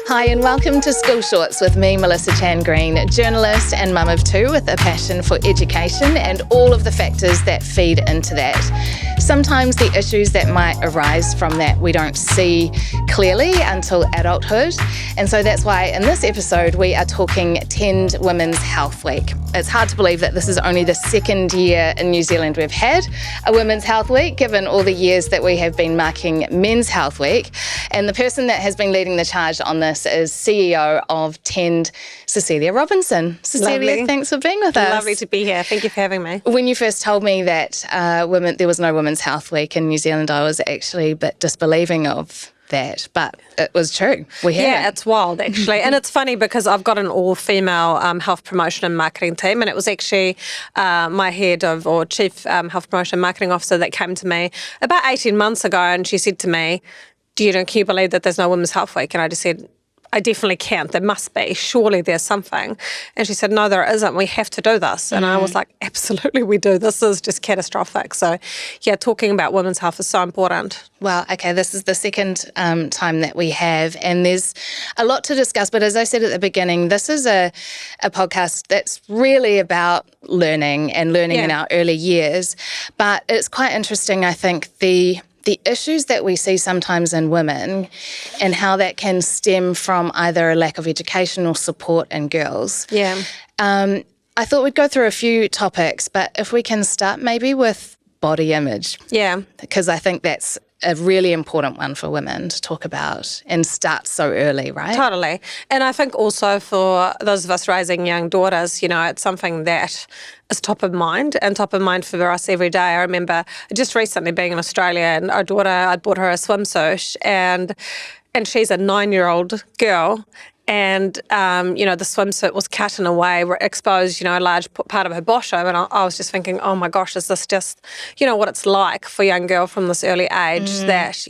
Hi and welcome to School Shorts with me, Melissa Chan Green, journalist and mum of two with a passion for education and all of the factors that feed into that. Sometimes the issues that might arise from that we don't see clearly until adulthood, and so that's why in this episode we are talking Tend Women's Health Week. It's hard to believe that this is only the second year in New Zealand we've had a Women's Health Week, given all the years that we have been marking Men's Health Week. And the person that has been leading the charge on this is CEO of Tend, Cecilia Robinson. Cecilia, Lovely. Thanks for being with us. Lovely to be here. Thank you for having me. When you first told me that there was no Women's Health Week in New Zealand, I was actually a bit disbelieving of that, but it was true. Yeah, it's wild actually. And it's funny because I've got an all-female health promotion and marketing team, and it was actually my chief health promotion and marketing officer that came to me about 18 months ago, and she said to me, can you believe that there's no Women's Health Week? And I just said, I definitely can't. There must be. Surely there's something. And she said, no, there isn't. We have to do this. And I was like, absolutely we do. This is just catastrophic. So, yeah, talking about women's health is so important. Well, okay, this is the second time that we have, and there's a lot to discuss. But as I said at the beginning, this is a podcast that's really about learning in our early years. But it's quite interesting, I think, the issues that we see sometimes in women and how that can stem from either a lack of educational support in girls. Yeah. I thought we'd go through a few topics, but if we can start maybe with body image. Yeah. Because I think that's a really important one for women to talk about and start so early, right? Totally. And I think also for those of us raising young daughters, it's something that is top of mind for us every day. I remember just recently being in Australia, and our daughter, I'd bought her a swimsuit, and she's a 9-year-old girl. And, the swimsuit was cut in a way where it exposed, a large part of her bottom. And I was just thinking, oh my gosh, is this just, what it's like for a young girl from this early age that,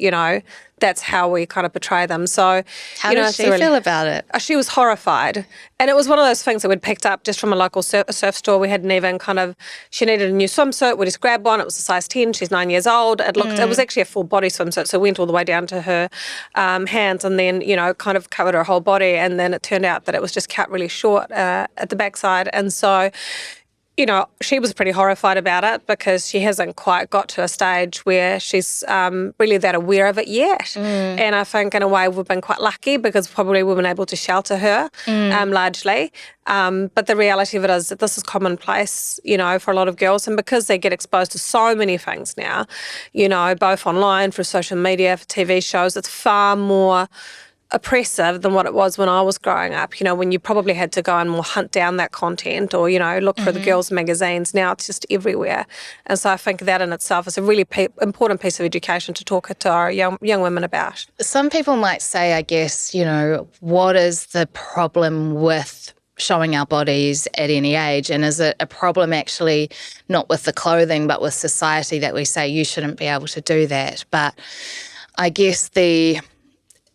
that's how we kind of portray them. So, how did she feel about it? She was horrified. And it was one of those things that we'd picked up just from a local surf store. We hadn't even she needed a new swimsuit. We just grabbed one. It was a size 10. She's 9 years old. It was actually a full body swimsuit. So it went all the way down to her hands, and then, kind of covered her whole body. And then it turned out that it was just cut really short at the backside. And so, she was pretty horrified about it because she hasn't quite got to a stage where she's really that aware of it yet. And I think in a way we've been quite lucky because probably we've been able to shelter her largely. But the reality of it is that this is commonplace, for a lot of girls. And because they get exposed to so many things now, both online, through social media, for TV shows, it's far more oppressive than what it was when I was growing up, when you probably had to go and more hunt down that content or, look for the girls' magazines. Now it's just everywhere. And so I think that in itself is a really important piece of education to talk to our young women about. Some people might say, I guess, what is the problem with showing our bodies at any age? And is it a problem actually not with the clothing but with society that we say you shouldn't be able to do that? But I guess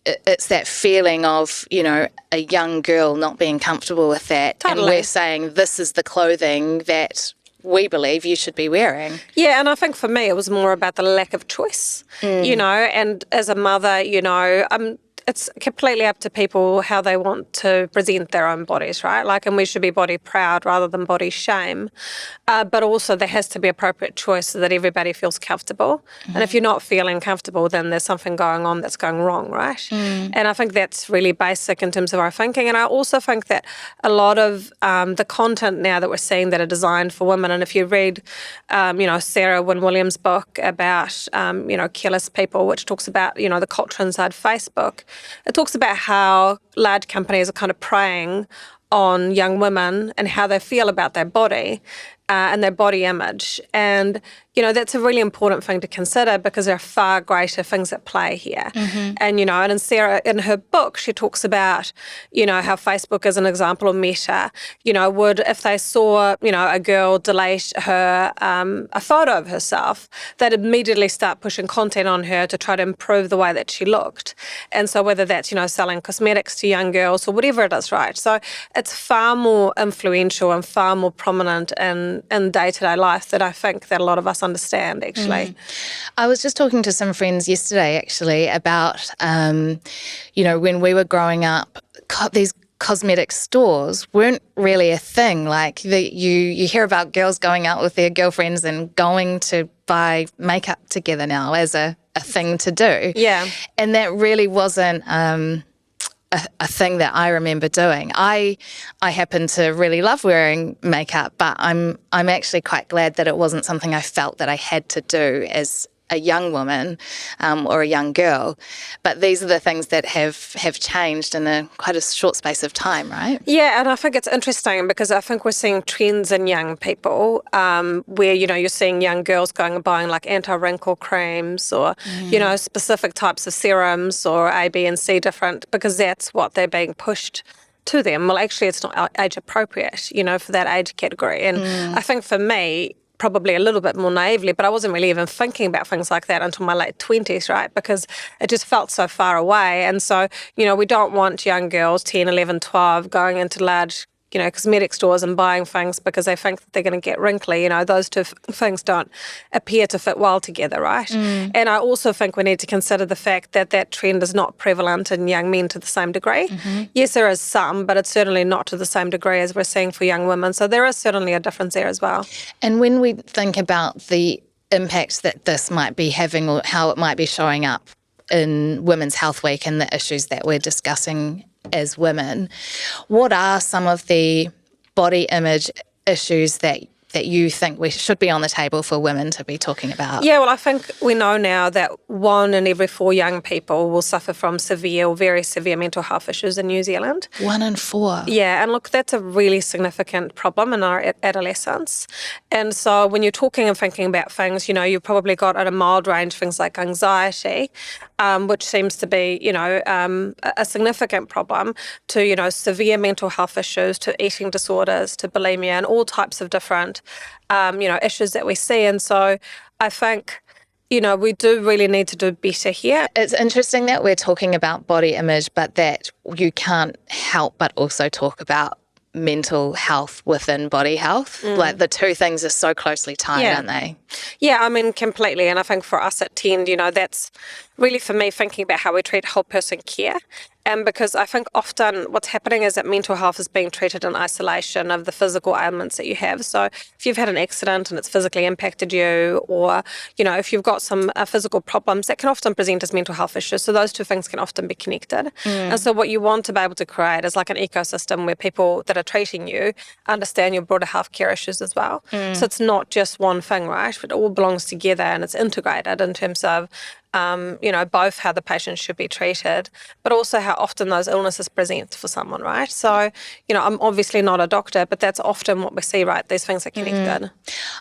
it's that feeling of, a young girl not being comfortable with that. Totally. And we're saying this is the clothing that we believe you should be wearing. Yeah, and I think for me it was more about the lack of choice, and as a mother, it's completely up to people how they want to present their own bodies, right? And we should be body proud rather than body shame. But also there has to be appropriate choice so that everybody feels comfortable. And if you're not feeling comfortable, then there's something going on that's going wrong, right? And I think that's really basic in terms of our thinking. And I also think that a lot of the content now that we're seeing that are designed for women, and if you read, Sarah Wynne Williams' book about, careless people, which talks about, the culture inside Facebook, it talks about how large companies are kind of preying on young women and how they feel about their body and their body image. And, that's a really important thing to consider because there are far greater things at play here. And, and Sarah, in her book, she talks about, how Facebook is an example of Meta, if they saw, a girl delete her, a photo of herself, they'd immediately start pushing content on her to try to improve the way that she looked. And so whether that's, selling cosmetics to young girls or whatever it is, right? So it's far more influential and far more prominent in in day-to-day life that I think that a lot of us understand, actually. I was just talking to some friends yesterday, actually, about, when we were growing up, these cosmetic stores weren't really a thing. Like you hear about girls going out with their girlfriends and going to buy makeup together now as a thing to do. Yeah. And that really wasn't a thing that I remember doing. I happen to really love wearing makeup, but I'm actually quite glad that it wasn't something I felt that I had to do as a young woman or a young girl. But these are the things that have changed in quite a short space of time, right? Yeah, and I think it's interesting because I think we're seeing trends in young people where, you're seeing young girls going and buying like anti-wrinkle creams or, specific types of serums or A, B and C different, because that's what they're being pushed to them. Well, actually, it's not age appropriate, for that age category. And I think for me, probably a little bit more naively, but I wasn't really even thinking about things like that until my late 20s, right? Because it just felt so far away. And so, we don't want young girls, 10, 11, 12, going into large, cosmetic stores and buying things because they think that they're going to get wrinkly. Those two things don't appear to fit well together, right? And I also think we need to consider the fact that that trend is not prevalent in young men to the same degree. Yes, there is some, but it's certainly not to the same degree as we're seeing for young women. So there is certainly a difference there as well. And when we think about the impact that this might be having or how it might be showing up in Women's Health Week and the issues that we're discussing as women, what are some of the body image issues that you think we should be on the table for women to be talking about? Yeah, well, I think we know now that 1 in every 4 young people will suffer from severe or very severe mental health issues in New Zealand. 1 in 4? Yeah, and look, that's a really significant problem in our adolescence. And so when you're talking and thinking about things, you've probably got at a mild range things like anxiety, which seems to be, a significant problem, to, severe mental health issues, to eating disorders, to bulimia, and all types of different issues that we see. And so I think, we do really need to do better here. It's interesting that we're talking about body image, but that you can't help but also talk about mental health within body health. Like the two things are so closely tied, aren't they? Yeah, I mean, completely. And I think for us at Tend, that's really for me thinking about how we treat whole person care. And because I think often what's happening is that mental health is being treated in isolation of the physical ailments that you have. So if you've had an accident and it's physically impacted you, or, if you've got some physical problems, that can often present as mental health issues. So those two things can often be connected. And so what you want to be able to create is like an ecosystem where people that are treating you understand your broader healthcare issues as well. So it's not just one thing, right? It all belongs together and it's integrated in terms of both how the patient should be treated, but also how often those illnesses present for someone, right? So, I'm obviously not a doctor, but that's often what we see, right? These things are connected.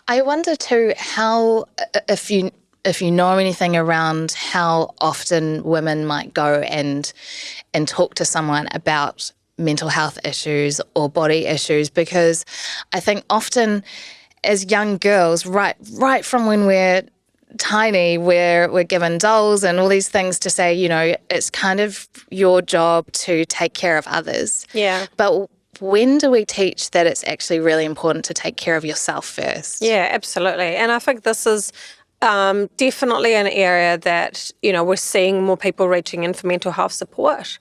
I wonder too how, if you know anything around how often women might go and talk to someone about mental health issues or body issues, because I think often as young girls, right from when we're tiny, we're given dolls and all these things to say, it's kind of your job to take care of others. Yeah. But when do we teach that it's actually really important to take care of yourself first? Yeah, absolutely. And I think this is definitely an area that, we're seeing more people reaching in for mental health support.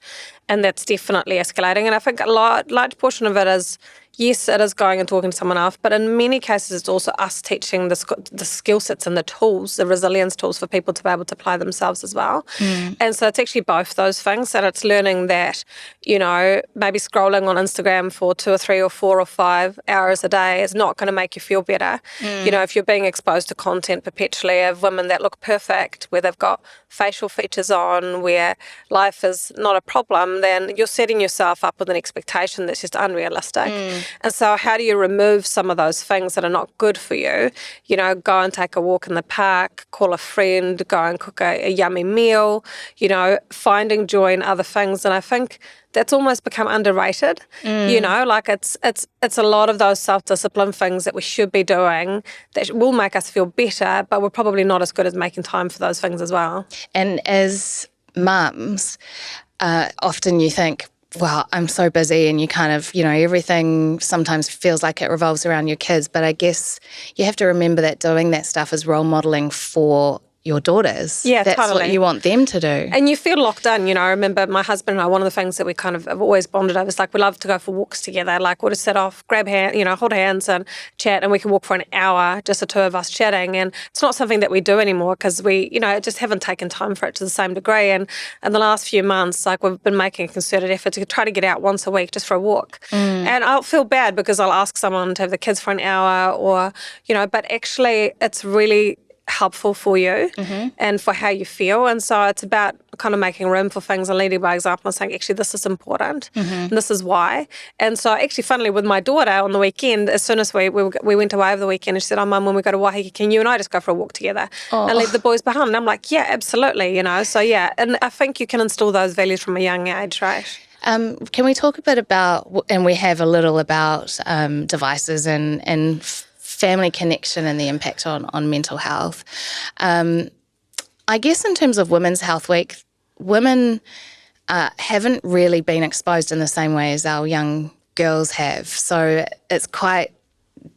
And that's definitely escalating. And I think a large portion of it is, yes, it is going and talking to someone else, but in many cases it's also us teaching the skill sets and the tools, the resilience tools for people to be able to apply themselves as well. And so it's actually both those things, and it's learning that, maybe scrolling on Instagram for 2 or 3 or 4 or 5 hours a day is not going to make you feel better. If you're being exposed to content perpetually of women that look perfect, where they've got facial features on, where life is not a problem, then you're setting yourself up with an expectation that's just unrealistic. And so how do you remove some of those things that are not good for you? Go and take a walk in the park, call a friend, go and cook a yummy meal, finding joy in other things. And I think that's almost become underrated. Like it's a lot of those self-discipline things that we should be doing that will make us feel better, but we're probably not as good as making time for those things as well. And as mums, often you think, well, I'm so busy, and you kind of, everything sometimes feels like it revolves around your kids. But I guess you have to remember that doing that stuff is role modeling for your daughters. Yeah, That's totally. what you want them to do. And you feel locked in, I remember my husband and I, one of the things that we kind of have always bonded over is like we love to go for walks together. Like we'll just sit off, grab hand, hold hands and chat, and we can walk for an hour, just the two of us chatting. And it's not something that we do anymore because we, just haven't taken time for it to the same degree. And in the last few months, like we've been making a concerted effort to try to get out once a week just for a walk. And I'll feel bad because I'll ask someone to have the kids for an hour or, but actually it's really helpful for you and for how you feel. And so it's about kind of making room for things and leading by example and saying, actually, this is important and this is why. And so actually, funnily, with my daughter on the weekend, as soon as we went away over the weekend, and she said, oh, Mum, when we go to Waiheke, can you and I just go for a walk together and leave the boys behind? And I'm like, yeah, absolutely, So, yeah, and I think you can instill those values from a young age, right? Can we talk a bit about, and we have a little about devices and family connection and the impact on mental health. I guess in terms of Women's Health Week, women haven't really been exposed in the same way as our young girls have. So it's quite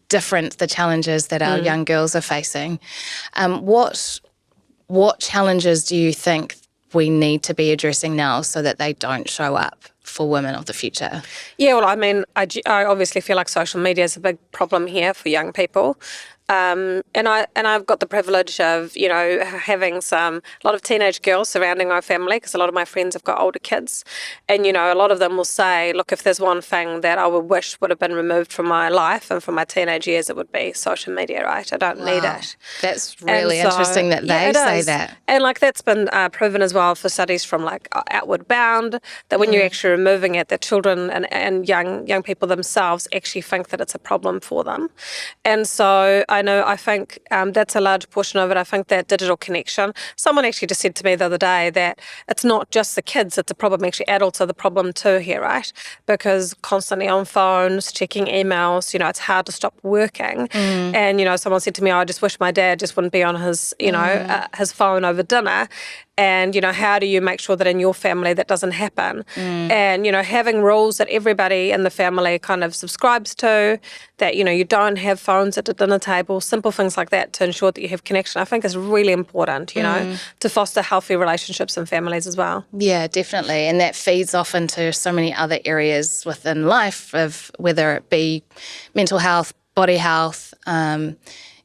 different, the challenges that our young girls are facing. What challenges do you think we need to be addressing now so that they don't show up for women of the future? Yeah, well, I mean, I obviously feel like social media is a big problem here for young people. And I've got the privilege of, having a lot of teenage girls surrounding my family because a lot of my friends have got older kids. And, a lot of them will say, look, if there's one thing that I would wish would have been removed from my life and from my teenage years, it would be social media, right? I don't need it. That's really interesting that they say that. And that's been proven as well for studies from Outward Bound, that when you're actually removing it, that children and young people themselves actually think that it's a problem for them. And so I think that's a large portion of it. I think that digital connection. Someone actually just said to me the other day that it's not just the kids, it's a problem. Actually, adults are the problem too here, right? Because constantly on phones, checking emails, it's hard to stop working. And, someone said to me, I just wish my dad just wouldn't be on his, his phone over dinner. And, how do you make sure that in your family that doesn't happen? And, having rules that everybody in the family kind of subscribes to, that, you don't have phones at the dinner table, simple things like that to ensure that you have connection, I think is really important, to foster healthy relationships in families as well. Yeah, definitely. And that feeds off into so many other areas within life, of whether it be mental health, body health,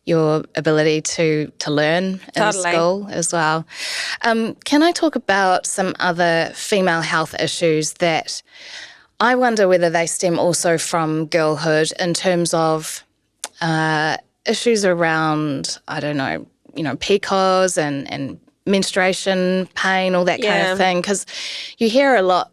your ability to learn in school as well. Can I talk about some other female health issues that I wonder whether they stem also from girlhood in terms of issues around, I don't know, PCOS and menstruation pain, all that kind of thing? Because you hear a lot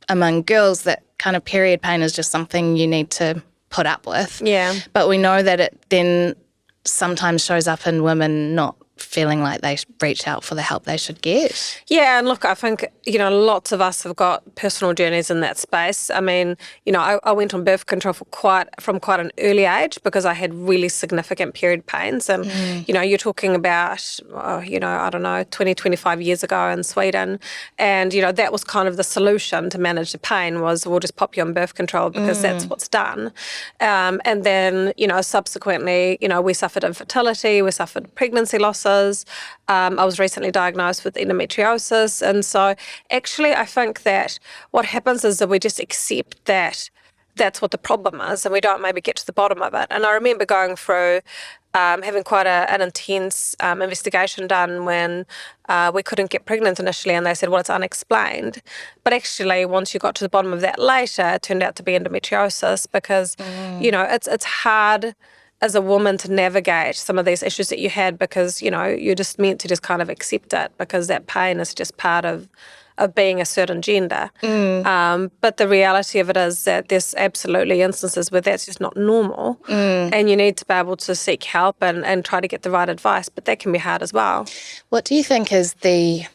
among girls that kind of period pain is just something you need to put up with. Yeah. But we know that it then sometimes shows up in women not feeling like they reach out for the help they should get. Yeah, and look, I think, lots of us have got personal journeys in that space. I mean, I went on birth control from quite an early age because I had really significant period pains. And, you're talking about, I don't know, 20, 25 years ago in Sweden. And, that was kind of the solution to manage the pain was we'll just pop you on birth control because that's what's done. And then, subsequently, we suffered infertility, we suffered pregnancy losses. I was recently diagnosed with endometriosis. And so actually I think that what happens is that we just accept that that's what the problem is and we don't maybe get to the bottom of it. And I remember going through having quite an intense investigation done when we couldn't get pregnant initially, and they said, well, it's unexplained. But actually, once you got to the bottom of that later, it turned out to be endometriosis because, it's hard as a woman to navigate some of these issues that you had because, you're just meant to just kind of accept it because that pain is just part of being a certain gender. But the reality of it is that there's absolutely instances where that's just not normal and you need to be able to seek help and try to get the right advice, but that can be hard as well. What do you think is the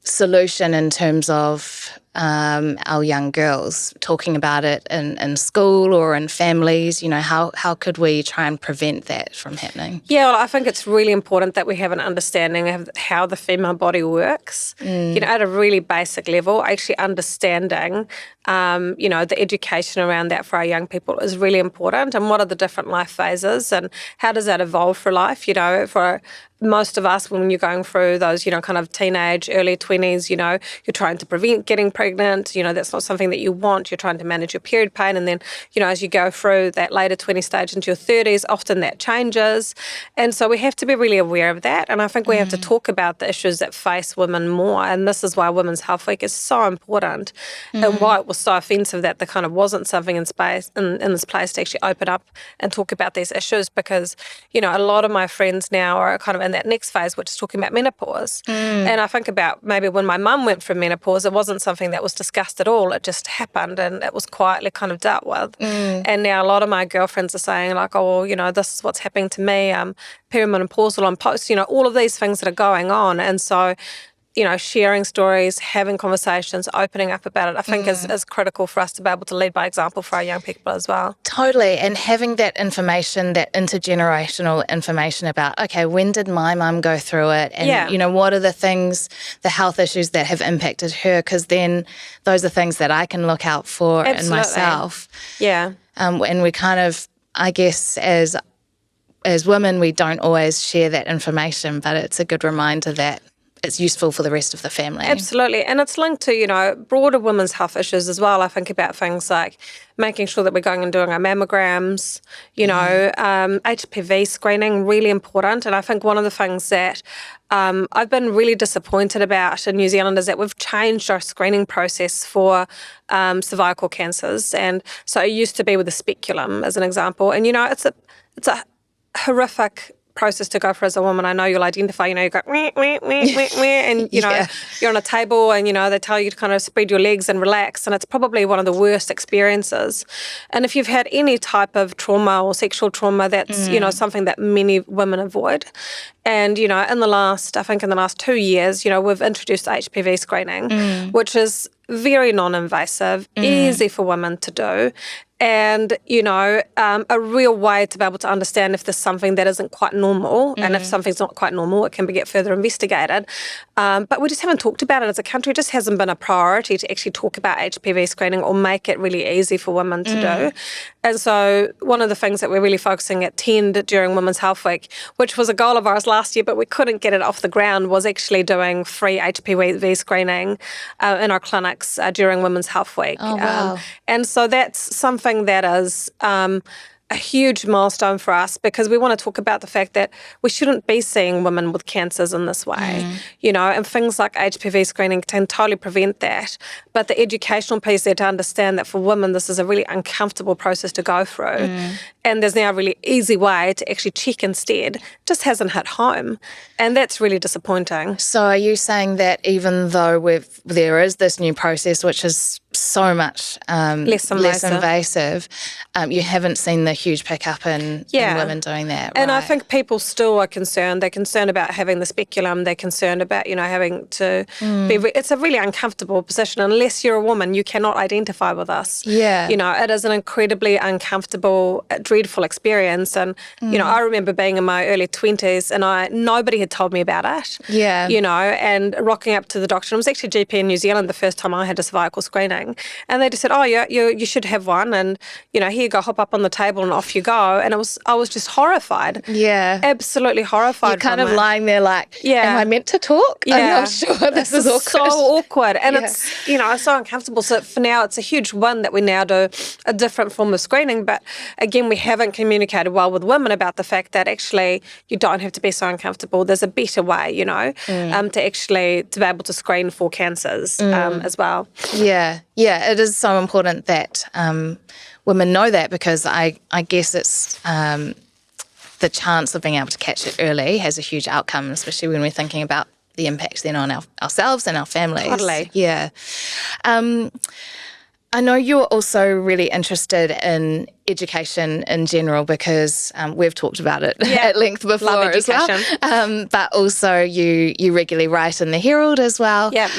solution in terms of our young girls talking about it in school or in families? How could we try and prevent that from happening? Yeah, well, I think it's really important that we have an understanding of how the female body works, at a really basic level, actually understanding the education around that for our young people is really important. And what are the different life phases and how does that evolve for life? For most of us, when you're going through those, kind of teenage, early 20s, you're trying to prevent getting pregnant. That's not something that you want. You're trying to manage your period pain. And then, as you go through that later 20 stage into your 30s, often that changes. And so we have to be really aware of that. And I think we have to talk about the issues that face women more. And this is why Women's Health Week is so important and why it was so offensive that there kind of wasn't something in space in this place to actually open up and talk about these issues because, a lot of my friends now are kind of in that next phase, which is talking about menopause. And I think about maybe when my mum went through menopause, it wasn't something that was discussed at all. It just happened and it was quietly kind of dealt with. And now a lot of my girlfriends are saying like, oh, well, this is what's happening to me, perimenopausal on post, all of these things that are going on. And so, sharing stories, having conversations, opening up about it, I think is critical for us to be able to lead by example for our young people as well. Totally. And having that information, that intergenerational information about, okay, when did my mum go through it? And, what are the things, the health issues that have impacted her? Because then those are things that I can look out for in myself. Yeah. And we kind of, I guess, as women, we don't always share that information, but it's a good reminder that it's useful for the rest of the family. Absolutely. And it's linked to, broader women's health issues as well. I think about things like making sure that we're going and doing our mammograms, HPV screening, really important. And I think one of the things that I've been really disappointed about in New Zealand is that we've changed our screening process for cervical cancers. And so it used to be with a speculum, as an example. And, it's a horrific process to go for as a woman. I know you'll identify, you go, wee, wee, wee, wee, wee, and, you're on a table and, they tell you to kind of spread your legs and relax. And it's probably one of the worst experiences. And if you've had any type of trauma or sexual trauma, that's, something that many women avoid. And, in the last 2 years, we've introduced HPV screening, which is very non-invasive, easy for women to do. And, a real way to be able to understand if there's something that isn't quite normal. And if something's not quite normal, it can get further investigated. But we just haven't talked about it as a country. It just hasn't been a priority to actually talk about HPV screening or make it really easy for women to do. And so one of the things that we're really focusing at TEND during Women's Health Week, which was a goal of ours last year, but we couldn't get it off the ground, was actually doing free HPV screening in our clinics during Women's Health Week. Oh, wow. And so that's something that is a huge milestone for us because we want to talk about the fact that we shouldn't be seeing women with cancers in this way, and things like HPV screening can totally prevent that. But the educational piece there to understand that for women, this is a really uncomfortable process to go through. And there's now a really easy way to actually check instead, just hasn't hit home. And that's really disappointing. So are you saying that even though there is this new process, which is so much less invasive, you haven't seen the huge pickup in women doing that? And right? I think people still are concerned. They're concerned about having the speculum. They're concerned about, having to be... It's a really uncomfortable position. Unless you're a woman, you cannot identify with us. Yeah. It is an incredibly uncomfortable, dreadful experience. And, I remember being in my early 20s and nobody had told me about it. Yeah. And rocking up to the doctor. It was actually GP in New Zealand the first time I had a cervical screening. And they just said, oh, yeah, you should have one. And, here you go, hop up on the table and off you go. And I was just horrified. Yeah. Absolutely horrified. You're kind of lying there like, am I meant to talk? Yeah. I'm not sure. This is awkward. So awkward. And it's, it's so uncomfortable. So for now, it's a huge win that we now do a different form of screening. But again, we haven't communicated well with women about the fact that actually you don't have to be so uncomfortable. There's a better way, to actually to be able to screen for cancers as well. Yeah. Yeah, it is so important that women know that because I guess it's the chance of being able to catch it early has a huge outcome, especially when we're thinking about the impacts then on ourselves and our families. Totally. Yeah. I know you're also really interested in education in general because we've talked about it at length before. Love education. As well. But also you regularly write in the Herald as well. Yeah.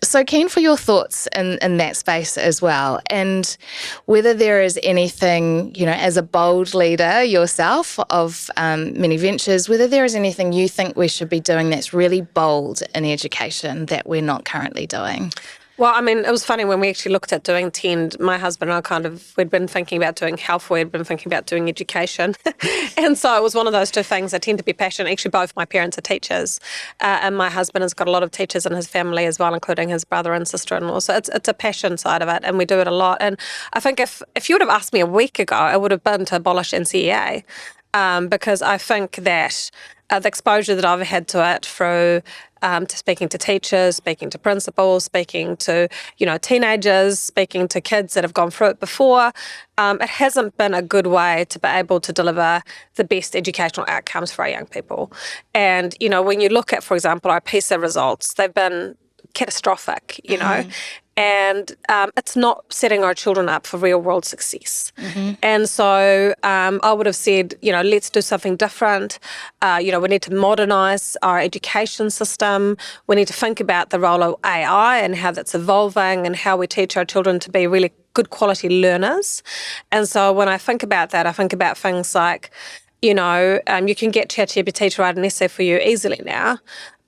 So keen for your thoughts in that space as well, and whether there is anything, as a bold leader yourself of many ventures, whether there is anything you think we should be doing that's really bold in education that we're not currently doing. Well, I mean, it was funny when we actually looked at doing TEND, my husband and I we'd been thinking about doing health, we'd been thinking about doing education. And so it was one of those two things. I tend to be passionate. Actually, both my parents are teachers, and my husband has got a lot of teachers in his family as well, including his brother and sister-in-law. So it's a passion side of it, and we do it a lot. And I think if you would have asked me a week ago, it would have been to abolish NCEA, because I think that the exposure that I've had to it through to speaking to teachers, speaking to principals, speaking to, teenagers, speaking to kids that have gone through it before, it hasn't been a good way to be able to deliver the best educational outcomes for our young people. And, when you look at, for example, our PISA results, they've been catastrophic, and it's not setting our children up for real world success. And so I would have said, let's do something different. We need to modernise our education system. We need to think about the role of AI and how that's evolving and how we teach our children to be really good quality learners. And so when I think about that, I think about things like, you can get ChatGPT to write an essay for you easily now,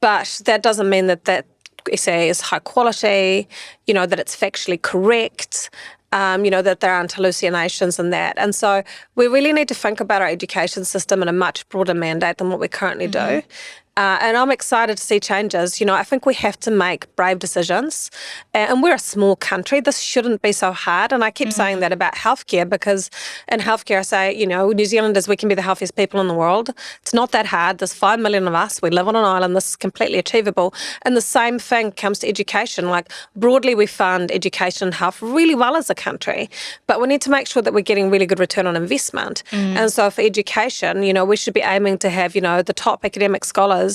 but that doesn't mean that essay is high quality, that it's factually correct, that there aren't hallucinations in that. And so we really need to think about our education system in a much broader mandate than what we currently do. And I'm excited to see changes. I think we have to make brave decisions. And we're a small country. This shouldn't be so hard. And I keep saying that about healthcare, because in healthcare I say, New Zealanders, we can be the healthiest people in the world. It's not that hard. There's 5 million of us. We live on an island. This is completely achievable. And the same thing comes to education. Like, broadly, we fund education and health really well as a country. But we need to make sure that we're getting really good return on investment. And so for education, we should be aiming to have, the top academic scholars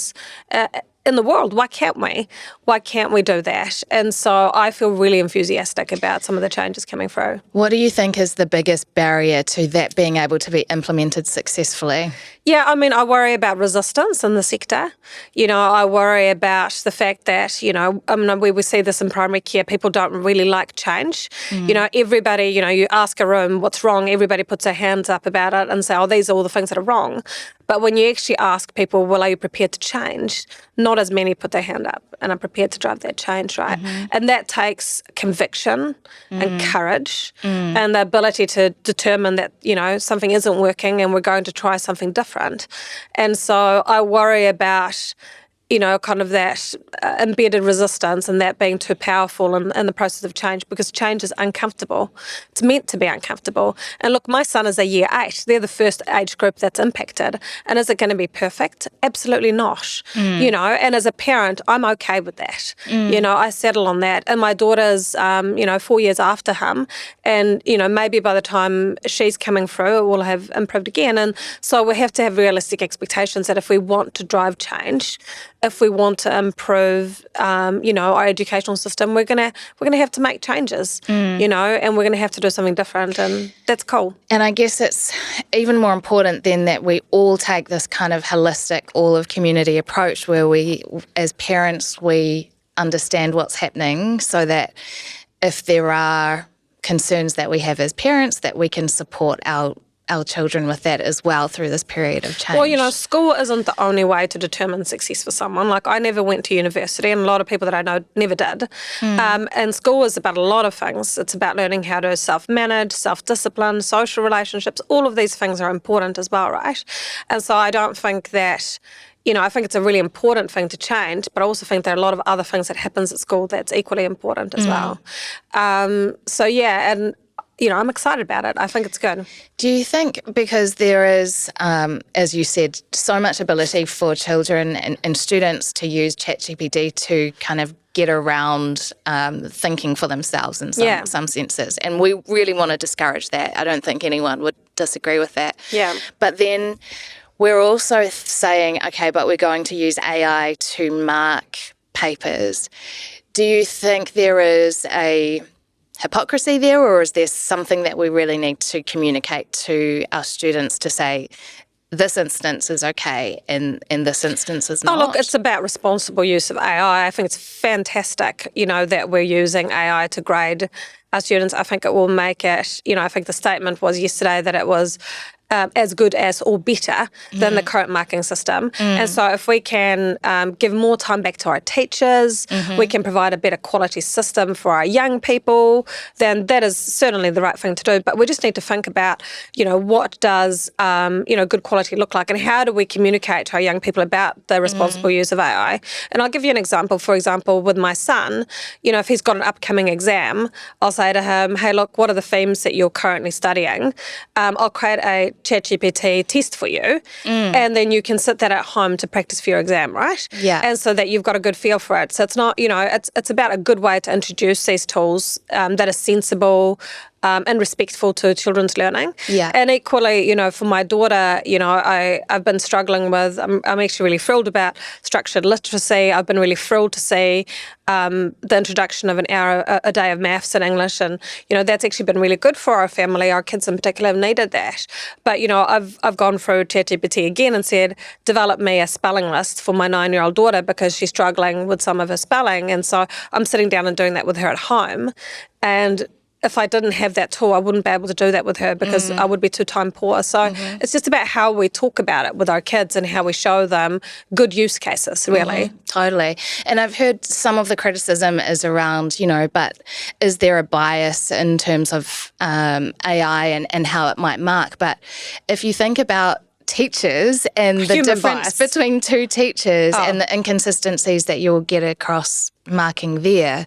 in the world. Why can't we? Why can't we do that? And so I feel really enthusiastic about some of the changes coming through. What do you think is the biggest barrier to that being able to be implemented successfully? Yeah, I worry about resistance in the sector. I worry about the fact that, we see this in primary care, people don't really like change. Everybody, you ask a room, what's wrong? Everybody puts their hands up about it and say, oh, these are all the things that are wrong. But when you actually ask people, well, are you prepared to change? Not as many put their hand up and are prepared to drive that change, right? And that takes conviction and courage and the ability to determine that, something isn't working and we're going to try something different. And so I worry about kind of that embedded resistance and that being too powerful in the process of change, because change is uncomfortable. It's meant to be uncomfortable. And look, my son is a year 8. They're the first age group that's impacted. And is it going to be perfect? Absolutely not. And as a parent, I'm okay with that. I settle on that. And my daughter's, 4 years after him. And, maybe by the time she's coming through, it will have improved again. And so we have to have realistic expectations that if we want to drive change, if we want to improve, our educational system, we're gonna have to make changes, and we're gonna have to do something different, and that's cool. And I guess it's even more important then that we all take this kind of holistic, all of community approach where we, as parents, we understand what's happening so that if there are concerns that we have as parents, that we can support our children with that as well through this period of change. Well, school isn't the only way to determine success for someone. Like, I never went to university, and a lot of people that I know never did. And school is about a lot of things. It's about learning how to self-manage, self-discipline, social relationships. All of these things are important as well, right? And so I don't think that, I think it's a really important thing to change, but I also think there are a lot of other things that happens at school that's equally important as well. I'm excited about it. I think it's good. Do you think, because there is, as you said, so much ability for children and students to use ChatGPT to kind of get around thinking for themselves in some senses, and we really want to discourage that. I don't think anyone would disagree with that. Yeah. But then we're also saying, okay, but we're going to use AI to mark papers. Do you think there is a hypocrisy there, or is there something that we really need to communicate to our students to say, this instance is okay and this instance is not? Oh, look, it's about responsible use of AI. I think it's fantastic, that we're using AI to grade our students. I think it will make it, I think the statement was yesterday that it was as good as or better than the current marking system. And so if we can give more time back to our teachers, we can provide a better quality system for our young people, then that is certainly the right thing to do. But we just need to think about, what does, good quality look like, and how do we communicate to our young people about the responsible use of AI? And I'll give you an example. For example, with my son, if he's got an upcoming exam, I'll say to him, hey, look, what are the themes that you're currently studying? I'll create a ChatGPT test for you, and then you can sit that at home to practice for your exam, right? Yeah. And so that you've got a good feel for it. So it's not, it's about a good way to introduce these tools that are sensible and respectful to children's learning. Yeah. And equally, for my daughter, I've been struggling with, I'm actually really thrilled about structured literacy. I've been really thrilled to see the introduction of an hour a day of maths and English. And, that's actually been really good for our family. Our kids in particular have needed that. But, I've gone through ChatGPT again and said, develop me a spelling list for my 9-year-old daughter because she's struggling with some of her spelling. And so I'm sitting down and doing that with her at home. And if I didn't have that tool, I wouldn't be able to do that with her because I would be too time poor. So it's just about how we talk about it with our kids and how we show them good use cases, really. Totally. And I've heard some of the criticism is around, but is there a bias in terms of AI and how it might mark? But if you think about teachers and the Human difference bias. between two teachers and the inconsistencies that you'll get across marking there,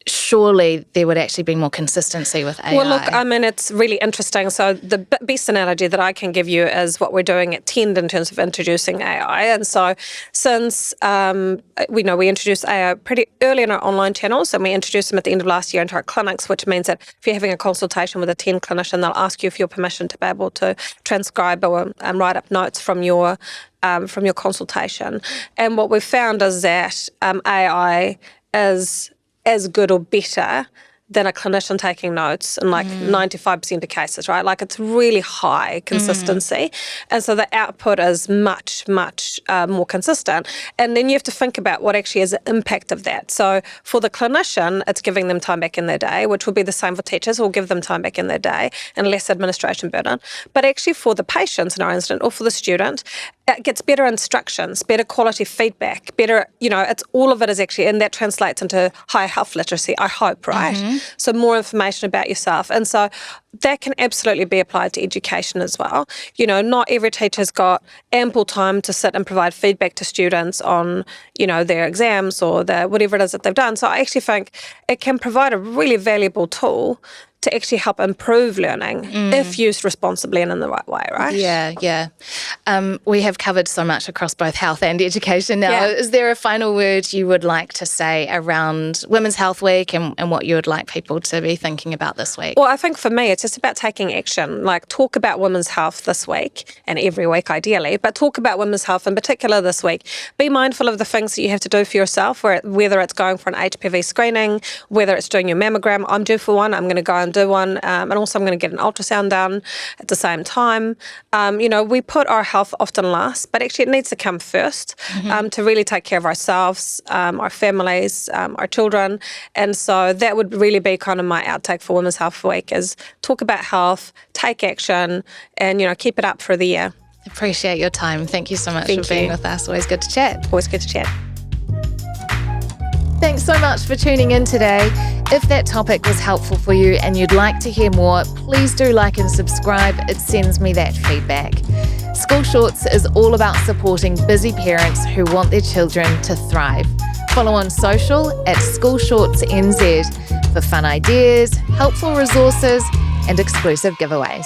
surely there would actually be more consistency with AI. Well, look, it's really interesting. So the best analogy that I can give you is what we're doing at Tend in terms of introducing AI. And so since we introduced AI pretty early in our online channels, and we introduced them at the end of last year into our clinics, which means that if you're having a consultation with a Tend clinician, they'll ask you for your permission to be able to transcribe or write up notes from your consultation. And what we've found is that AI is as good or better than a clinician taking notes in 95% of cases, right? Like it's really high consistency. And so the output is much, much more consistent. And then you have to think about what actually is the impact of that. So for the clinician, it's giving them time back in their day, which will be the same for teachers, will give them time back in their day and less administration burden. But actually for the patients in our incident or for the student, it gets better instructions, better quality feedback, better, it's all of it is actually, and that translates into higher health literacy, I hope, right? So more information about yourself. And so that can absolutely be applied to education as well. Not every teacher's got ample time to sit and provide feedback to students on, their exams or whatever it is that they've done. So I actually think it can provide a really valuable tool to actually help improve learning if used responsibly and in the right way, right? Yeah. We have covered so much across both health and education now. Yeah. Is there a final word you would like to say around Women's Health Week and what you would like people to be thinking about this week? Well, I think for me, it's just about taking action. Like talk about women's health this week and every week ideally, but talk about women's health in particular this week. Be mindful of the things that you have to do for yourself, whether it's going for an HPV screening, whether it's doing your mammogram. I'm due for one. I'm going to go and do one. And also I'm going to get an ultrasound done at the same time. We put our health often last, but actually it needs to come first to really take care of ourselves, our families, our children. And so that would really be kind of my outtake for Women's Health Week is talk about health, take action, and, keep it up for the year. Appreciate your time. Thank you so much Thank for being you. with us. Always good to chat. Always good to chat. Thanks so much for tuning in today. If that topic was helpful for you and you'd like to hear more, please do like and subscribe. It sends me that feedback. School Shorts is all about supporting busy parents who want their children to thrive. Follow on social at School Shorts NZ for fun ideas, helpful resources, and exclusive giveaways.